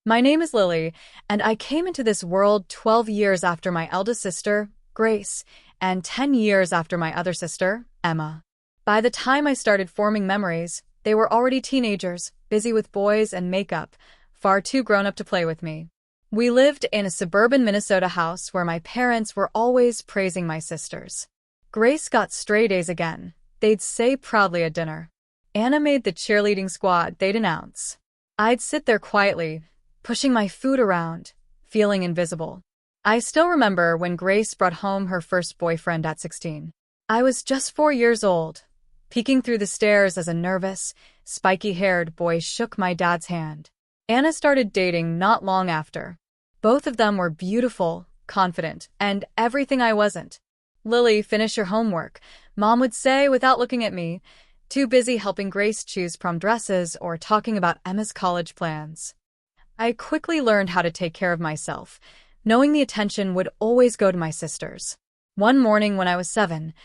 My name is Lily, and I came into this world 12 years after my eldest sister, Grace, and 10 years after my other sister, Emma. By the time I started forming memories, they were already teenagers, busy with boys and makeup, far too grown up to play with me. We lived in a suburban Minnesota house where my parents were always praising my sisters. Grace got straight A's again, they'd say proudly at dinner. Anna made the cheerleading squad, they'd announce. I'd sit there quietly, pushing my food around, feeling invisible. I still remember when Grace brought home her first boyfriend at 16. I was just 4 years old, peeking through the stairs as a nervous, spiky-haired boy shook my dad's hand. Anna started dating not long after. Both of them were beautiful, confident, and everything I wasn't. Lily, finish your homework, Mom would say without looking at me, too busy helping Grace choose prom dresses or talking about Emma's college plans. I quickly learned how to take care of myself, knowing the attention would always go to my sisters. One morning when I was 7,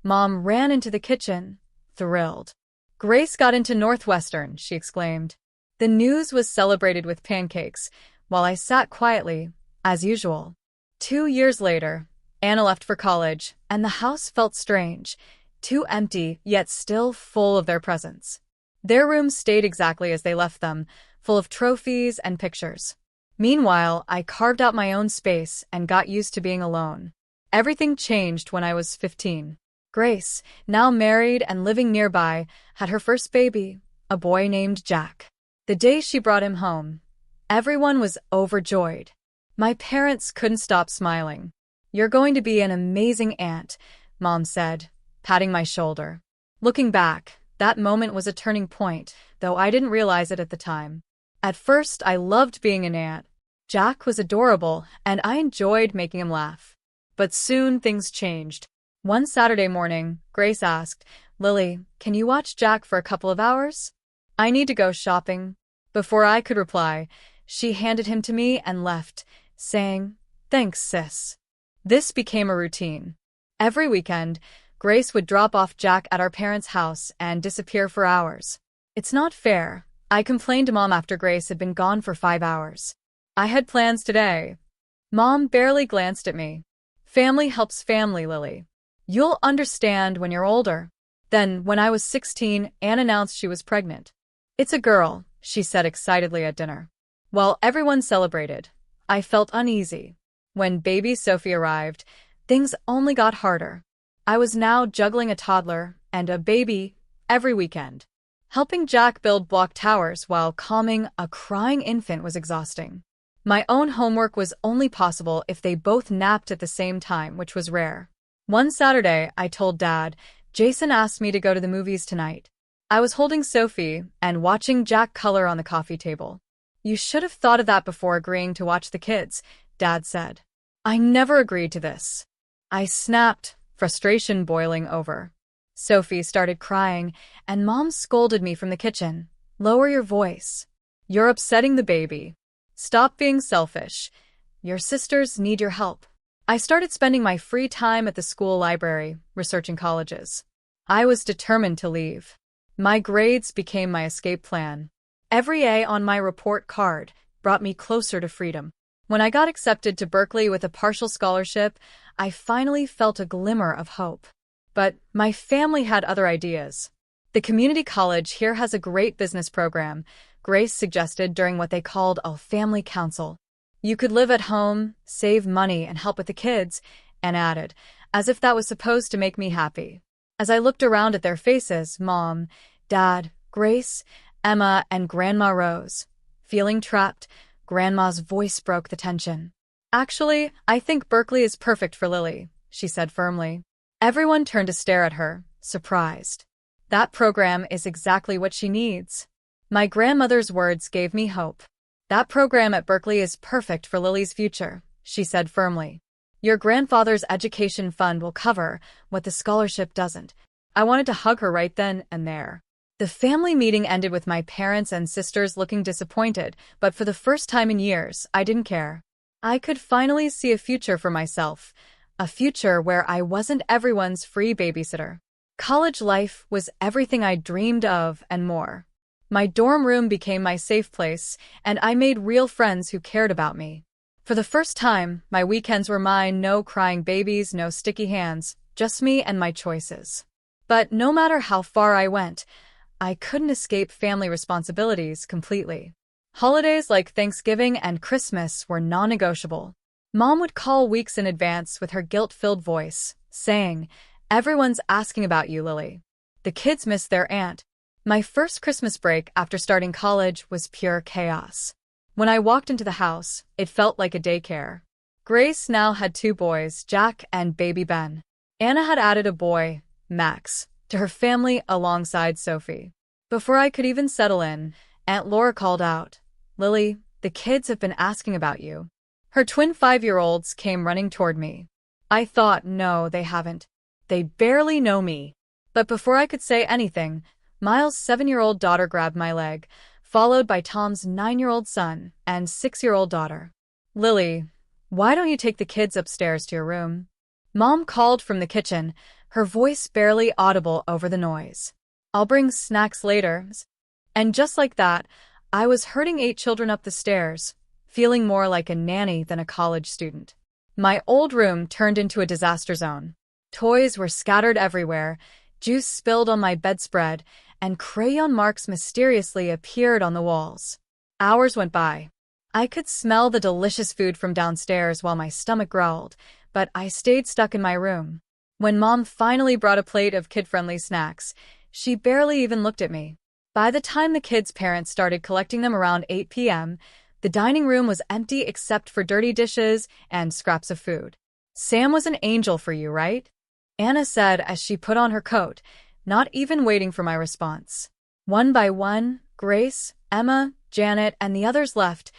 Mom ran into the kitchen, thrilled. Grace got into Northwestern, she exclaimed. The news was celebrated with pancakes, while I sat quietly, as usual. 2 years later, Anna left for college, and the house felt strange, too empty, yet still full of their presence. Their rooms stayed exactly as they left them, full of trophies and pictures. Meanwhile, I carved out my own space and got used to being alone. Everything changed when I was 15. Grace, now married and living nearby, had her first baby, a boy named Jack. The day she brought him home, everyone was overjoyed. My parents couldn't stop smiling. "You're going to be an amazing aunt," Mom said, patting my shoulder. Looking back, that moment was a turning point, though I didn't realize it at the time. At first, I loved being an aunt. Jack was adorable, and I enjoyed making him laugh. But soon things changed. One Saturday morning, Grace asked, "Lily, can you watch Jack for a couple of hours? I need to go shopping." Before I could reply, she handed him to me and left, saying, "Thanks, sis." This became a routine. Every weekend, Grace would drop off Jack at our parents' house and disappear for hours. "It's not fair," I complained to Mom after Grace had been gone for 5 hours. "I had plans today." Mom barely glanced at me. "Family helps family, Lily. You'll understand when you're older." Then, when I was 16, Anne announced she was pregnant. "It's a girl," she said excitedly at dinner. While everyone celebrated, I felt uneasy. When baby Sophie arrived, things only got harder. I was now juggling a toddler and a baby every weekend. Helping Jack build block towers while calming a crying infant was exhausting. My own homework was only possible if they both napped at the same time, which was rare. One Saturday, I told Dad, "Jason asked me to go to the movies tonight." I was holding Sophie and watching Jack color on the coffee table. "You should have thought of that before agreeing to watch the kids," Dad said. "I never agreed to this." I snapped, frustration boiling over. Sophie started crying, and Mom scolded me from the kitchen. "Lower your voice. You're upsetting the baby. Stop being selfish. Your sisters need your help." I started spending my free time at the school library, researching colleges. I was determined to leave. My grades became my escape plan. Every A on my report card brought me closer to freedom. When I got accepted to Berkeley with a partial scholarship, I finally felt a glimmer of hope. But my family had other ideas. "The community college here has a great business program," Grace suggested during what they called a family council. "You could live at home, save money, and help with the kids," and added, as if that was supposed to make me happy. As I looked around at their faces, Mom, Dad, Grace, Emma, and Grandma Rose. Feeling trapped, Grandma's voice broke the tension. "Actually, I think Berkeley is perfect for Lily," she said firmly. Everyone turned to stare at her, surprised. "That program is exactly what she needs." My grandmother's words gave me hope. "That program at Berkeley is perfect for Lily's future," she said firmly. "Your grandfather's education fund will cover what the scholarship doesn't." I wanted to hug her right then and there. The family meeting ended with my parents and sisters looking disappointed, but for the first time in years, I didn't care. I could finally see a future for myself, a future where I wasn't everyone's free babysitter. College life was everything I dreamed of and more. My dorm room became my safe place, and I made real friends who cared about me. For the first time, my weekends were mine, no crying babies, no sticky hands, just me and my choices. But no matter how far I went, I couldn't escape family responsibilities completely. Holidays like Thanksgiving and Christmas were non-negotiable. Mom would call weeks in advance with her guilt-filled voice, saying, "Everyone's asking about you, Lily. The kids miss their aunt." My first Christmas break after starting college was pure chaos. When I walked into the house, it felt like a daycare. Grace now had 2 boys, Jack and baby Ben. Anna had added a boy, Max, to her family alongside Sophie. Before I could even settle in, Aunt Laura called out, "Lily, the kids have been asking about you." Her twin 5-year-olds came running toward me. I thought, no, they haven't. They barely know me. But before I could say anything, Miles' 7-year-old daughter grabbed my leg, followed by Tom's 9-year-old son and 6-year-old daughter. "Lily, why don't you take the kids upstairs to your room?" Mom called from the kitchen, her voice barely audible over the noise. "I'll bring snacks later." And just like that, I was herding 8 children up the stairs, feeling more like a nanny than a college student. My old room turned into a disaster zone. Toys were scattered everywhere, juice spilled on my bedspread, and crayon marks mysteriously appeared on the walls. Hours went by. I could smell the delicious food from downstairs while my stomach growled, but I stayed stuck in my room. When Mom finally brought a plate of kid-friendly snacks, she barely even looked at me. By the time the kids' parents started collecting them around 8 p.m., the dining room was empty except for dirty dishes and scraps of food. "Sam was an angel for you, right?" Anna said as she put on her coat, not even waiting for my response. One by one, Grace, Emma, Janet, and the others left,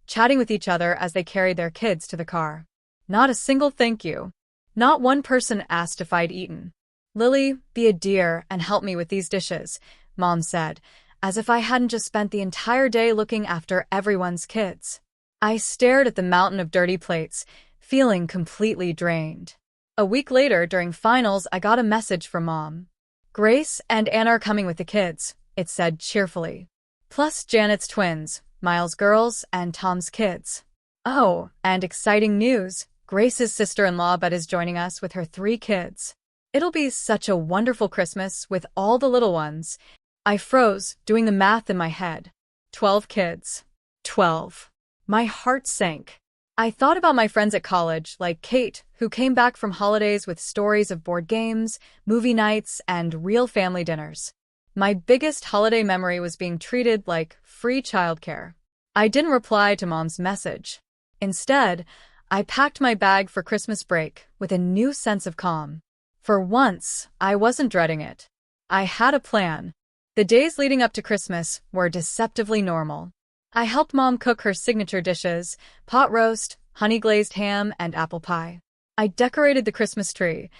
chatting with each other as they carried their kids to the car. Not a single thank you. Not one person asked if I'd eaten. "Lily, be a dear and help me with these dishes," Mom said, as if I hadn't just spent the entire day looking after everyone's kids. I stared at the mountain of dirty plates, feeling completely drained. A week later, during finals, I got a message from Mom. "Grace and Anna are coming with the kids," it said cheerfully. "Plus Janet's twins, Miles' girls, and Tom's kids." Oh, and exciting news, Grace's sister-in-law Beth is joining us with her 3 kids. It'll be such a wonderful Christmas with all the little ones. I froze, doing the math in my head. 12 kids. 12. My heart sank. I thought about my friends at college, like Kate, who came back from holidays with stories of board games, movie nights, and real family dinners. My biggest holiday memory was being treated like free childcare. I didn't reply to Mom's message. Instead, I packed my bag for Christmas break with a new sense of calm. For once, I wasn't dreading it. I had a plan. The days leading up to Christmas were deceptively normal. I helped Mom cook her signature dishes, pot roast, honey-glazed ham, and apple pie. I decorated the Christmas tree,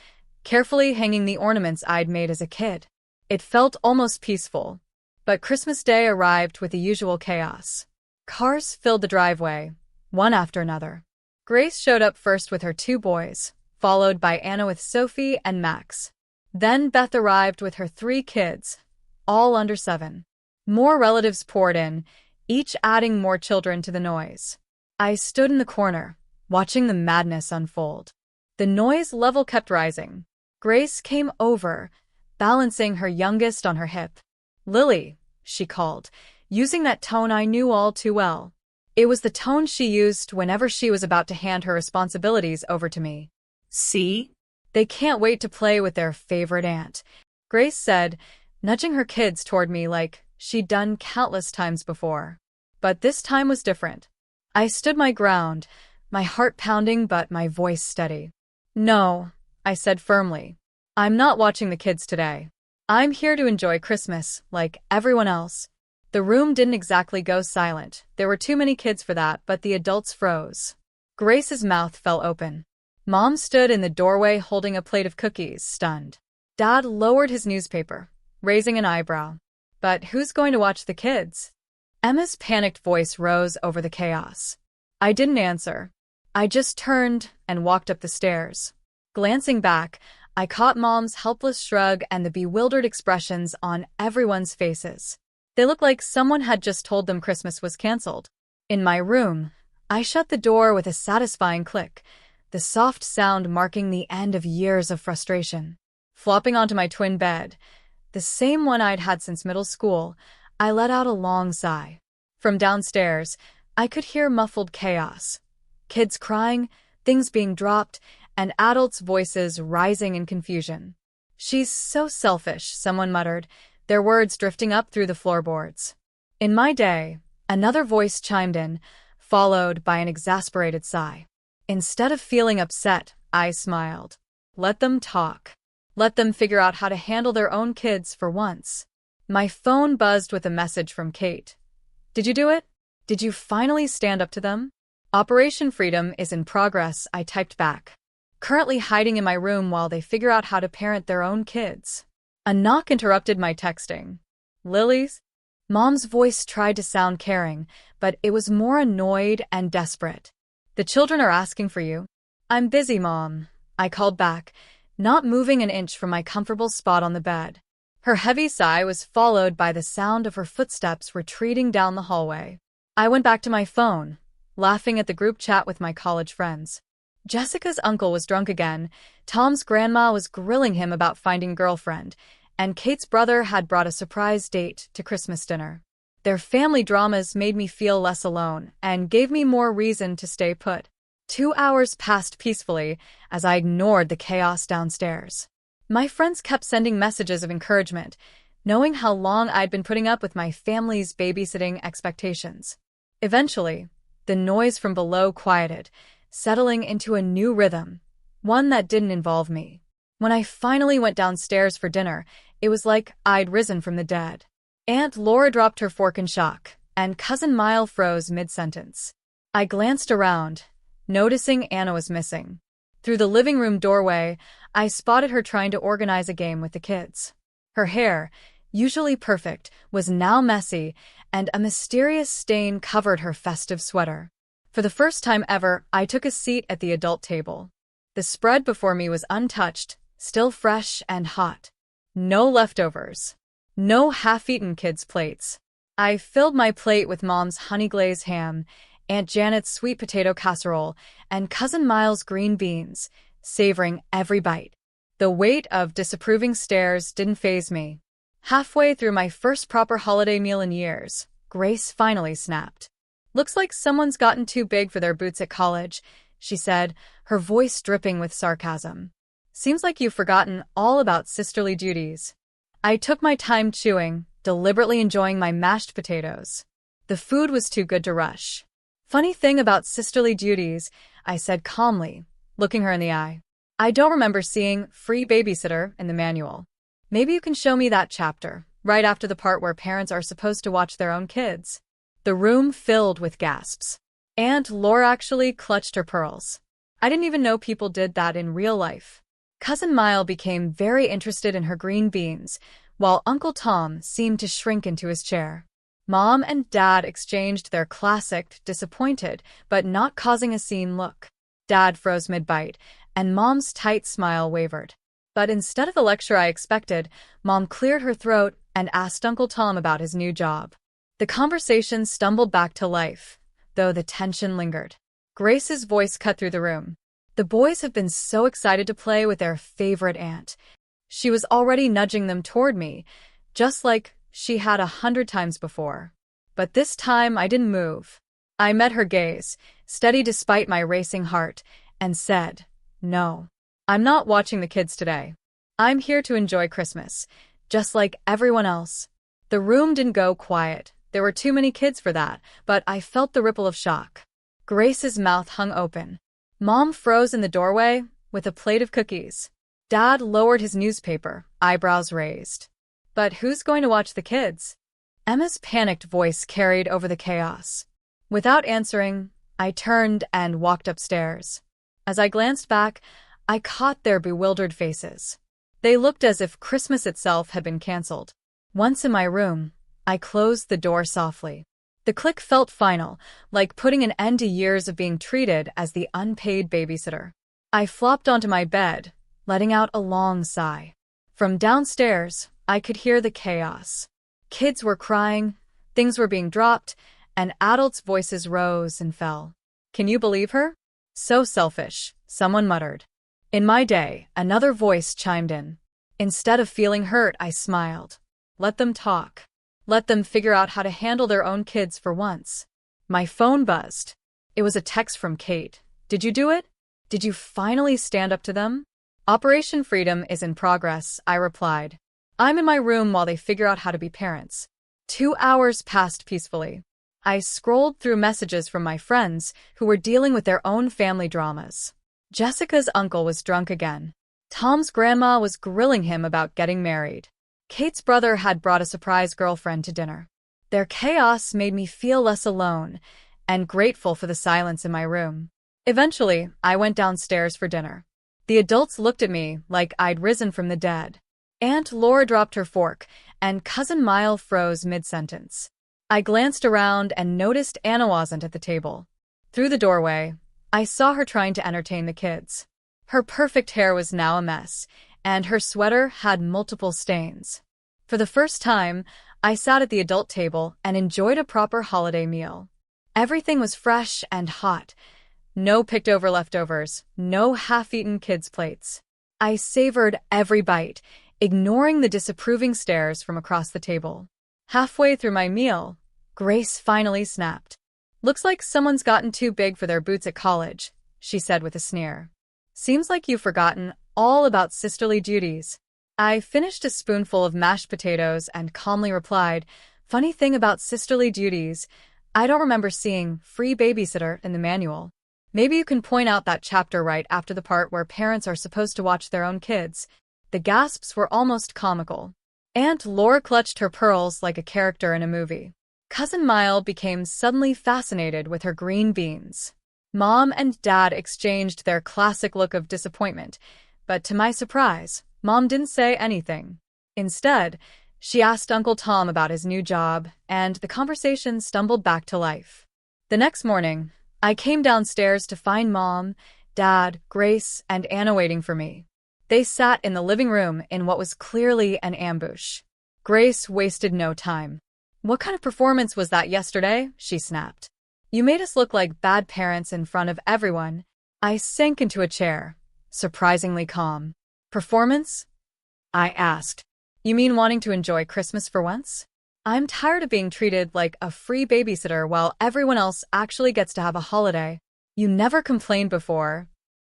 carefully hanging the ornaments I'd made as a kid. It felt almost peaceful. But Christmas Day arrived with the usual chaos. Cars filled the driveway, one after another. Grace showed up first with her 2 boys, followed by Anna with Sophie and Max. Then Beth arrived with her 3 kids, all under 7. More relatives poured in, each adding more children to the noise. I stood in the corner, watching the madness unfold. The noise level kept rising. Grace came over, balancing her youngest on her hip. "Lily," she called, using that tone I knew all too well. It was the tone she used whenever she was about to hand her responsibilities over to me. "See? They can't wait to play with their favorite aunt," Grace said, nudging her kids toward me like she'd done countless times before. But this time was different. I stood my ground, my heart pounding but my voice steady. "No," I said firmly. "I'm not watching the kids today. I'm here to enjoy Christmas, like everyone else." The room didn't exactly go silent. There were too many kids for that, but the adults froze. Grace's mouth fell open. Mom stood in the doorway holding a plate of cookies, stunned. Dad lowered his newspaper, raising an eyebrow. "But who's going to watch the kids?" Emma's panicked voice rose over the chaos. I didn't answer. I just turned and walked up the stairs. Glancing back, I caught Mom's helpless shrug and the bewildered expressions on everyone's faces. They looked like someone had just told them Christmas was canceled. In my room, I shut the door with a satisfying click, the soft sound marking the end of years of frustration. Flopping onto my twin bed, the same one I'd had since middle school, I let out a long sigh. From downstairs, I could hear muffled chaos. Kids crying, things being dropped, and adults' voices rising in confusion. "She's so selfish," someone muttered, their words drifting up through the floorboards. In my day, another voice chimed in, followed by an exasperated sigh. Instead of feeling upset, I smiled. Let them talk. Let them figure out how to handle their own kids for once. My phone buzzed with a message from Kate. "Did you do it? Did you finally stand up to them?" "Operation Freedom is in progress," I typed back. "Currently hiding in my room while they figure out how to parent their own kids." A knock interrupted my texting. "Lily's?" Mom's voice tried to sound caring, but it was more annoyed and desperate. "The children are asking for you." "I'm busy, Mom," I called back, not moving an inch from my comfortable spot on the bed. Her heavy sigh was followed by the sound of her footsteps retreating down the hallway. I went back to my phone, laughing at the group chat with my college friends. Jessica's uncle was drunk again, Tom's grandma was grilling him about finding a girlfriend, and Kate's brother had brought a surprise date to Christmas dinner. Their family dramas made me feel less alone and gave me more reason to stay put. 2 hours passed peacefully as I ignored the chaos downstairs. My friends kept sending messages of encouragement, knowing how long I'd been putting up with my family's babysitting expectations. Eventually, the noise from below quieted, settling into a new rhythm, one that didn't involve me. When I finally went downstairs for dinner, it was like I'd risen from the dead. Aunt Laura dropped her fork in shock, and Cousin Mile froze mid-sentence. I glanced around, noticing Anna was missing. Through the living room doorway, I spotted her trying to organize a game with the kids. Her hair, usually perfect, was now messy, and a mysterious stain covered her festive sweater. For the first time ever, I took a seat at the adult table. The spread before me was untouched, still fresh and hot. No leftovers. No half-eaten kids' plates. I filled my plate with Mom's honey-glazed ham, Aunt Janet's sweet potato casserole, and Cousin Miles' green beans, savoring every bite. The weight of disapproving stares didn't faze me. Halfway through my first proper holiday meal in years, Grace finally snapped. "Looks like someone's gotten too big for their boots at college," she said, her voice dripping with sarcasm. "Seems like you've forgotten all about sisterly duties." I took my time chewing, deliberately enjoying my mashed potatoes. The food was too good to rush. "Funny thing about sisterly duties," I said calmly, looking her in the eye. "I don't remember seeing free babysitter in the manual. Maybe you can show me that chapter, right after the part where parents are supposed to watch their own kids." The room filled with gasps. Aunt Laura actually clutched her pearls. I didn't even know people did that in real life. Cousin Mile became very interested in her green beans, while Uncle Tom seemed to shrink into his chair. Mom and Dad exchanged their classic, disappointed, but not causing a scene look. Dad froze mid-bite, and Mom's tight smile wavered. But instead of the lecture I expected, Mom cleared her throat and asked Uncle Tom about his new job. The conversation stumbled back to life, though the tension lingered. Grace's voice cut through the room. "The boys have been so excited to play with their favorite aunt." She was already nudging them toward me, just like she had 100 times before. But this time I didn't move. I met her gaze, steady despite my racing heart, and said, "No, I'm not watching the kids today. I'm here to enjoy Christmas, just like everyone else." The room didn't go quiet. There were too many kids for that, but I felt the ripple of shock. Grace's mouth hung open. Mom froze in the doorway with a plate of cookies. Dad lowered his newspaper, eyebrows raised. "But who's going to watch the kids?" Emma's panicked voice carried over the chaos. Without answering, I turned and walked upstairs. As I glanced back, I caught their bewildered faces. They looked as if Christmas itself had been canceled. Once in my room, I closed the door softly. The click felt final, like putting an end to years of being treated as the unpaid babysitter. I flopped onto my bed, letting out a long sigh. From downstairs, I could hear the chaos. Kids were crying, things were being dropped, and adults' voices rose and fell. Can you believe her? So selfish, someone muttered. In my day, another voice chimed in. Instead of feeling hurt, I smiled. Let them talk. Let them figure out how to handle their own kids for once. My phone buzzed. It was a text from Kate. Did you do it? Did you finally stand up to them? Operation Freedom is in progress, I replied. I'm in my room while they figure out how to be parents. 2 hours passed peacefully. I scrolled through messages from my friends who were dealing with their own family dramas. Jessica's uncle was drunk again. Tom's grandma was grilling him about getting married. Kate's brother had brought a surprise girlfriend to dinner. Their chaos made me feel less alone and grateful for the silence in my room. Eventually, I went downstairs for dinner. The adults looked at me like I'd risen from the dead. Aunt Laura dropped her fork, and Cousin Mile froze mid-sentence. I glanced around and noticed Anna wasn't at the table. Through the doorway, I saw her trying to entertain the kids. Her perfect hair was now a mess, and her sweater had multiple stains. For the first time, I sat at the adult table and enjoyed a proper holiday meal. Everything was fresh and hot. No picked-over leftovers, no half-eaten kids' plates. I savored every bite, ignoring the disapproving stares from across the table. Halfway through my meal, Grace finally snapped. Looks like someone's gotten too big for their boots at college, she said with a sneer. Seems like you've forgotten all about sisterly duties. I finished a spoonful of mashed potatoes and calmly replied, funny thing about sisterly duties, I don't remember seeing free babysitter in the manual. Maybe you can point out that chapter right after the part where parents are supposed to watch their own kids. The gasps were almost comical. Aunt Laura clutched her pearls like a character in a movie. Cousin Mile became suddenly fascinated with her green beans. Mom and Dad exchanged their classic look of disappointment, but to my surprise, Mom didn't say anything. Instead, she asked Uncle Tom about his new job, and the conversation stumbled back to life. The next morning, I came downstairs to find Mom, Dad, Grace, and Anna waiting for me. They sat in the living room in what was clearly an ambush. Grace wasted no time. What kind of performance was that yesterday? She snapped. You made us look like bad parents in front of everyone. I sank into a chair, surprisingly calm. Performance? I asked. You mean wanting to enjoy Christmas for once? I'm tired of being treated like a free babysitter while everyone else actually gets to have a holiday. You never complained before,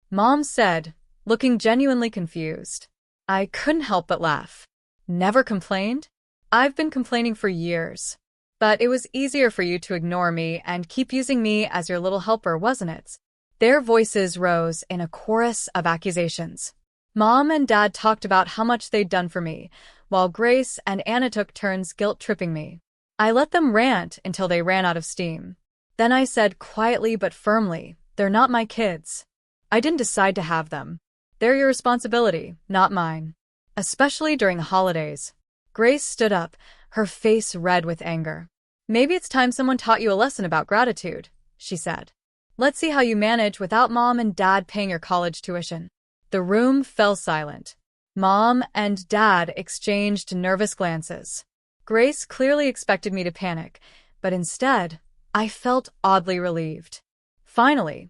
Mom said, looking genuinely confused. I couldn't help but laugh. Never complained? I've been complaining for years. But it was easier for you to ignore me and keep using me as your little helper, wasn't it? Their voices rose in a chorus of accusations. Mom and Dad talked about how much they'd done for me, while Grace and Anna took turns guilt-tripping me. I let them rant until they ran out of steam. Then I said quietly but firmly, they're not my kids. I didn't decide to have them. They're your responsibility, not mine. Especially during the holidays. Grace stood up, her face red with anger. Maybe it's time someone taught you a lesson about gratitude, she said. Let's see how you manage without Mom and Dad paying your college tuition. The room fell silent. Mom and Dad exchanged nervous glances. Grace clearly expected me to panic, but instead, I felt oddly relieved. Finally,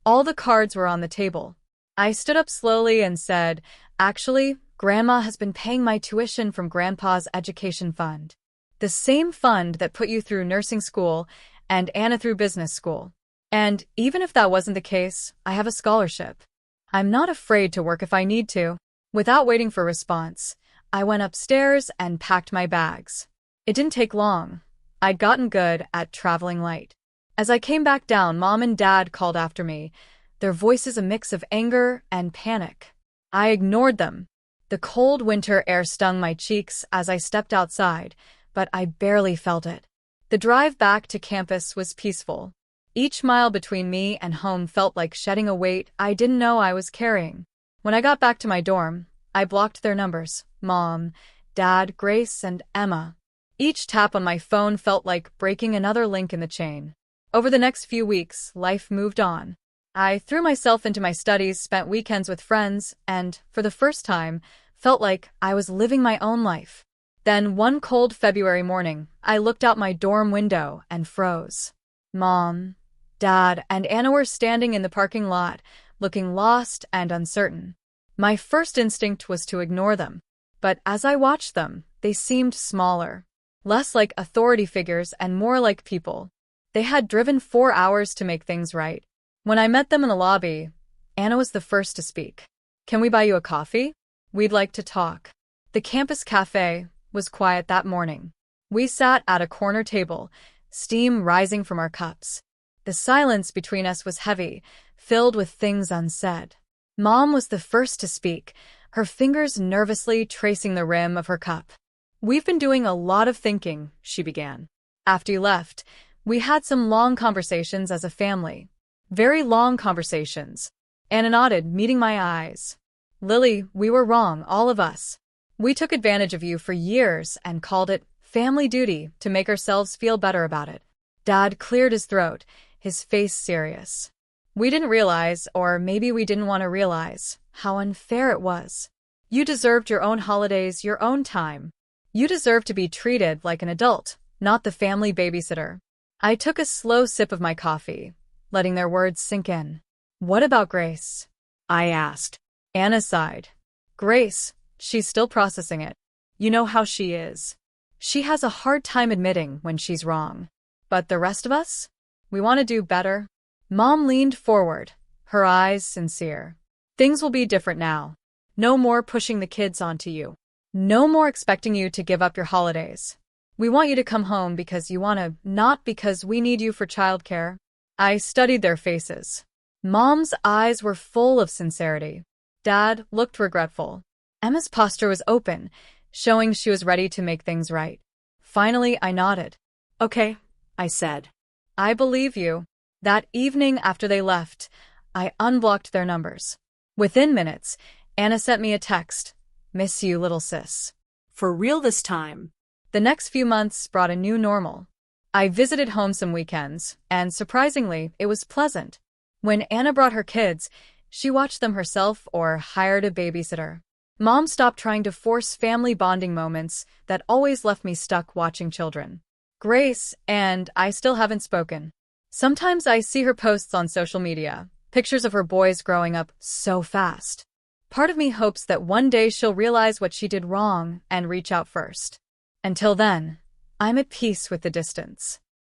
all the cards were on the table. I stood up slowly and said, actually, Grandma has been paying my tuition from Grandpa's education fund. The same fund that put you through nursing school and Anna through business school. And even if that wasn't the case, I have a scholarship. I'm not afraid to work if I need to. Without waiting for a response, I went upstairs and packed my bags. It didn't take long. I'd gotten good at traveling light. As I came back down, Mom and Dad called after me, their voices a mix of anger and panic. I ignored them. The cold winter air stung my cheeks as I stepped outside, but I barely felt it. The drive back to campus was peaceful. Each mile between me and home felt like shedding a weight I didn't know I was carrying. When I got back to my dorm, I blocked their numbers, Mom, Dad, Grace, and Emma. Each tap on my phone felt like breaking another link in the chain. Over the next few weeks, life moved on. I threw myself into my studies, spent weekends with friends, and, for the first time, felt like I was living my own life. Then one cold February morning, I looked out my dorm window and froze. Mom, Dad, and Anna were standing in the parking lot, looking lost and uncertain. My first instinct was to ignore them, but as I watched them, they seemed smaller, less like authority figures and more like people. They had driven 4 hours to make things right. When I met them in the lobby, Anna was the first to speak. "Can we buy you a coffee? We'd like to talk." The campus cafe was quiet that morning. We sat at a corner table, steam rising from our cups. The silence between us was heavy, filled with things unsaid. Mom was the first to speak, her fingers nervously tracing the rim of her cup. "We've been doing a lot of thinking," she began. "After you left, we had some long conversations as a family. Very long conversations." Anna nodded, meeting my eyes. "Lily, we were wrong, all of us. We took advantage of you for years and called it family duty to make ourselves feel better about it." Dad cleared his throat, his face serious. "We didn't realize, or maybe we didn't want to realize, how unfair it was. You deserved your own holidays, your own time. You deserved to be treated like an adult, not the family babysitter." I took a slow sip of my coffee, letting their words sink in. "What about Grace?" I asked. Anna sighed. "Grace, she's still processing it. You know how she is. She has a hard time admitting when she's wrong. But the rest of us? We want to do better." Mom leaned forward, her eyes sincere. "Things will be different now. No more pushing the kids onto you. No more expecting you to give up your holidays. We want you to come home because you want to, not because we need you for childcare." I studied their faces. Mom's eyes were full of sincerity. Dad looked regretful. Emma's posture was open, showing she was ready to make things right. Finally, I nodded. "Okay," I said. "I believe you." That evening after they left, I unblocked their numbers. Within minutes, Anna sent me a text. "Miss you, little sis. For real this time." The next few months brought a new normal. I visited home some weekends, and surprisingly, it was pleasant. When Anna brought her kids, she watched them herself or hired a babysitter. Mom stopped trying to force family bonding moments that always left me stuck watching children. Grace and I still haven't spoken. Sometimes I see her posts on social media, pictures of her boys growing up so fast. Part of me hopes that one day she'll realize what she did wrong and reach out first. Until then, I'm at peace with the distance.